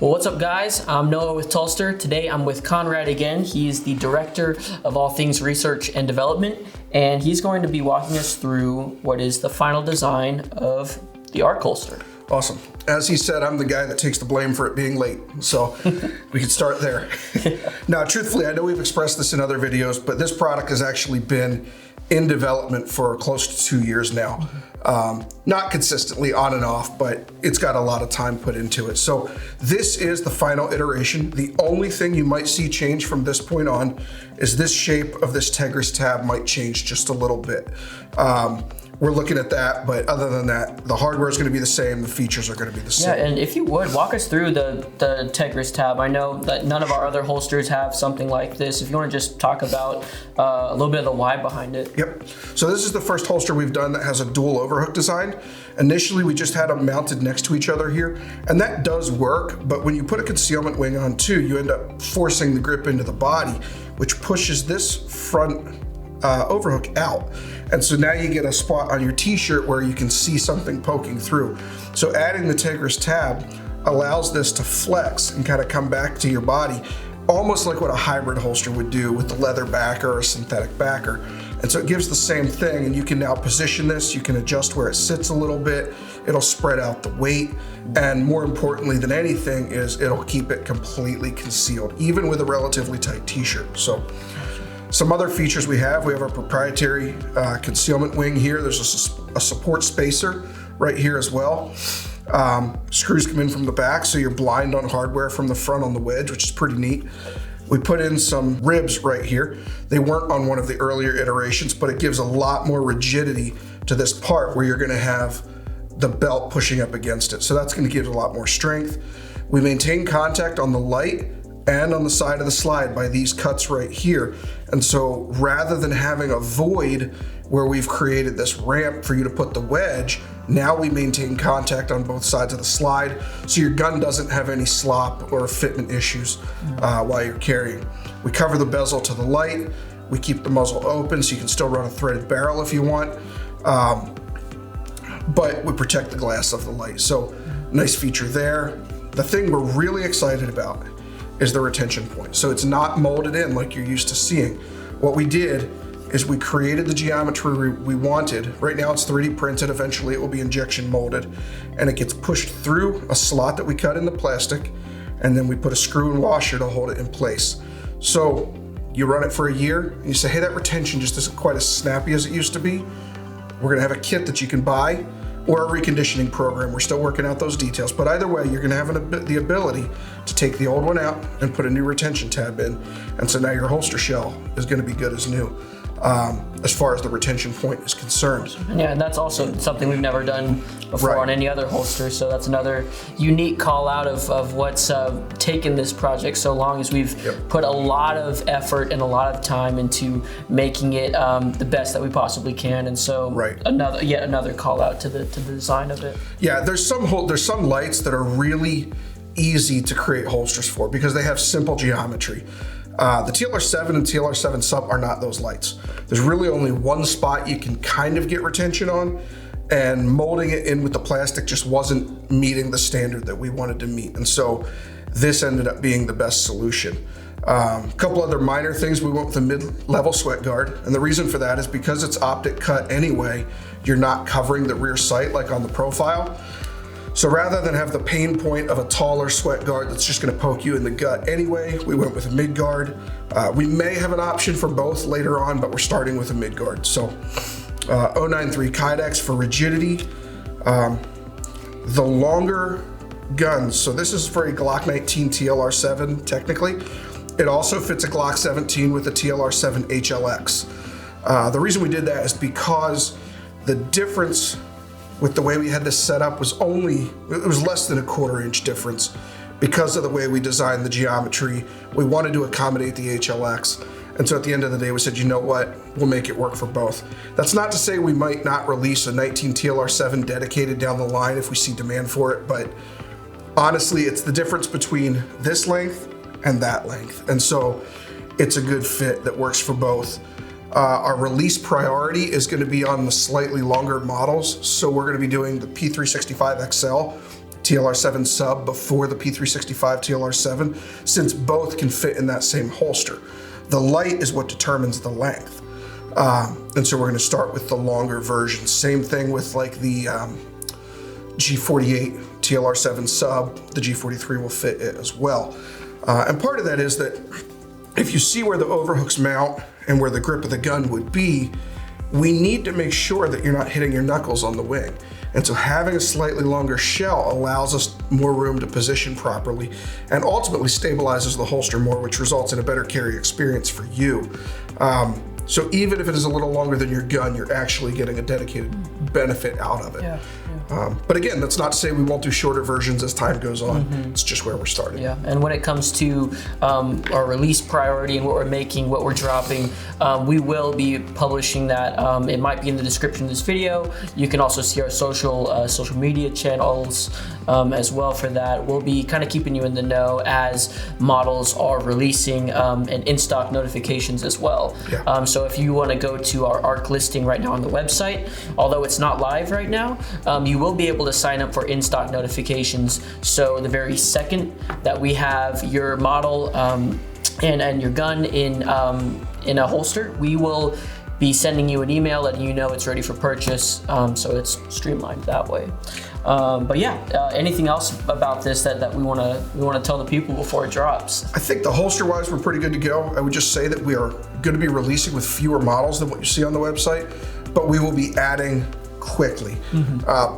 Well, what's up, guys? I'm Noah with Tulster. Today I'm with Conrad again. He's the director of all things research and development, and he's going to be walking us through what is the final design of the ARC holster. Awesome. As he said, I'm the guy that takes the blame for it being late, so we can start there. Now, truthfully, I know we've expressed this in other videos, but this product has actually been in development for close to 2 years now. Not consistently, on and off, but it's got a lot of time put into it. So this is the final iteration. The only thing you might see change from this point on is this shape of this Tegris tab might change just a little bit. We're looking at that, but other than that, the hardware is going to be the same, the features are going to be the same. Yeah, and if you would, walk us through the Tegris tab. I know that none of our other holsters have something like this. If you want to just talk about a little bit of the why behind it. Yep. So this is the first holster we've done that has a dual overhook design. Initially, we just had them mounted next to each other here, and that does work, but when you put a concealment wing on too, you end up forcing the grip into the body, which pushes this front overhook out. And so now you get a spot on your t-shirt where you can see something poking through. So adding the Tegris tab allows this to flex and kind of come back to your body, almost like what a hybrid holster would do with the leather backer or a synthetic backer. And so it gives the same thing, and you can now position this, you can adjust where it sits a little bit, it'll spread out the weight, and more importantly than anything is it'll keep it completely concealed, even with a relatively tight t-shirt. So some other features we have our proprietary concealment wing here. There's a support spacer right here as well. Screws come in from the back, so you're blind on hardware from the front on the wedge, which is pretty neat. We put in some ribs right here. They weren't on one of the earlier iterations, but it gives a lot more rigidity to this part where you're gonna have the belt pushing up against it. So that's gonna give it a lot more strength. We maintain contact on the light and on the side of the slide by these cuts right here. And so rather than having a void where we've created this ramp for you to put the wedge, now we maintain contact on both sides of the slide, so your gun doesn't have any slop or fitment issues while you're carrying. We cover the bezel to the light. We keep the muzzle open so you can still run a threaded barrel if you want, but we protect the glass of the light. So nice feature there. The thing we're really excited about is the retention point. So it's not molded in like you're used to seeing. What we did is we created the geometry we wanted. Right now it's 3D printed, eventually it will be injection molded, and it gets pushed through a slot that we cut in the plastic, and then we put a screw and washer to hold it in place. So you run it for a year, and you say, hey, that retention just isn't quite as snappy as it used to be. We're gonna have a kit that you can buy, or a reconditioning program. We're still working out those details, but either way, you're gonna have the ability to take the old one out and put a new retention tab in. And so now your holster shell is gonna be good as new, as far as the retention point is concerned. Yeah, and that's also something we've never done before on any other holster, so that's another unique call out of what's taken this project so long, as we've put a lot of effort and a lot of time into making it the best that we possibly can, and so yet another call out to the design of it. Yeah, there's some lights that are really easy to create holsters for because they have simple geometry. The TLR7 and TLR7 Sub are not those lights. There's really only one spot you can kind of get retention on, and molding it in with the plastic just wasn't meeting the standard that we wanted to meet. And so this ended up being the best solution. A couple other minor things, we went with a mid-level sweat guard. And the reason for that is because it's optic cut anyway, you're not covering the rear sight like on the profile. So rather than have the pain point of a taller sweat guard that's just gonna poke you in the gut anyway, we went with a mid guard. We may have an option for both later on, but we're starting with a mid guard. So 093 Kydex for rigidity. The longer guns, so this is for a Glock 19 TLR7 technically. It also fits a Glock 17 with a TLR7 HLX. The reason we did that is because the difference with the way we had this set up was less than a 1/4 inch difference because of the way we designed the geometry. We wanted to accommodate the HLX. And so at the end of the day, we said, you know what, we'll make it work for both. That's not to say we might not release a 19 TLR7 dedicated down the line if we see demand for it, but honestly, it's the difference between this length and that length. And so it's a good fit that works for both. Our release priority is going to be on the slightly longer models. So we're going to be doing the P365 XL TLR7 sub before the P365 TLR7, since both can fit in that same holster. The light is what determines the length. And so we're going to start with the longer version. Same thing with like the G48 TLR7 sub, the G43 will fit it as well. And part of that is that if you see where the overhooks mount and where the grip of the gun would be, we need to make sure that you're not hitting your knuckles on the wing. And so having a slightly longer shell allows us more room to position properly and ultimately stabilizes the holster more, which results in a better carry experience for you. So even if it is a little longer than your gun, you're actually getting a dedicated benefit out of it. Yeah. But again, that's not to say we won't do shorter versions as time goes on. It's just where we're starting. Yeah, and when it comes to our release priority and what we're making, what we're dropping, we will be publishing that. It might be in the description of this video. You can also see our social media channels as well for that. We'll be kind of keeping you in the know as models are releasing and in-stock notifications as well. Yeah. So if you want to go to our ARC listing right now on the website, although it's not live right now, you will be able to sign up for in-stock notifications. So the very second that we have your model and your gun in a holster, we will be sending you an email letting you know it's ready for purchase. So it's streamlined that way. But yeah, anything else about this that we want to tell the people before it drops? I think the holster wise, we're pretty good to go. I would just say that we are going to be releasing with fewer models than what you see on the website, but we will be adding quickly.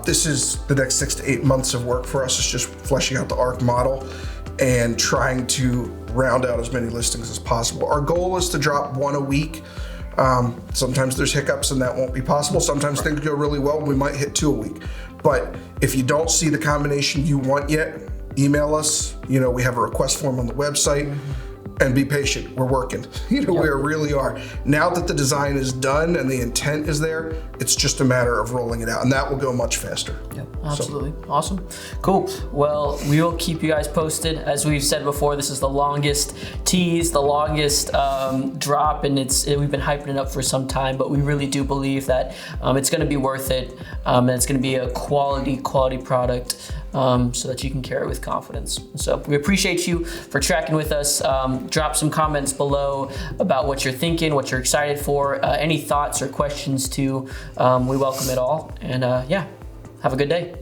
This is the next 6 to 8 months of work for us. It's just fleshing out the ARC model and trying to round out as many listings as possible. Our goal is to drop 1 a week. Sometimes there's hiccups and that won't be possible. Sometimes things go really well, we might hit 2 a week. But if you don't see the combination you want yet, email us. You know, we have a request form on the website. And be patient, we're working. We really are. Now that the design is done and the intent is there, it's just a matter of rolling it out, and that will go much faster. Yep, absolutely. So. Awesome. Cool. Well, we will keep you guys posted. As we've said before, this is the longest tease, the longest drop, and we've been hyping it up for some time, but we really do believe that it's going to be worth it, and it's going to be a quality product. So that you can carry with confidence. So we appreciate you for tracking with us. Drop some comments below about what you're thinking, what you're excited for, any thoughts or questions too. We welcome it all. And yeah, have a good day.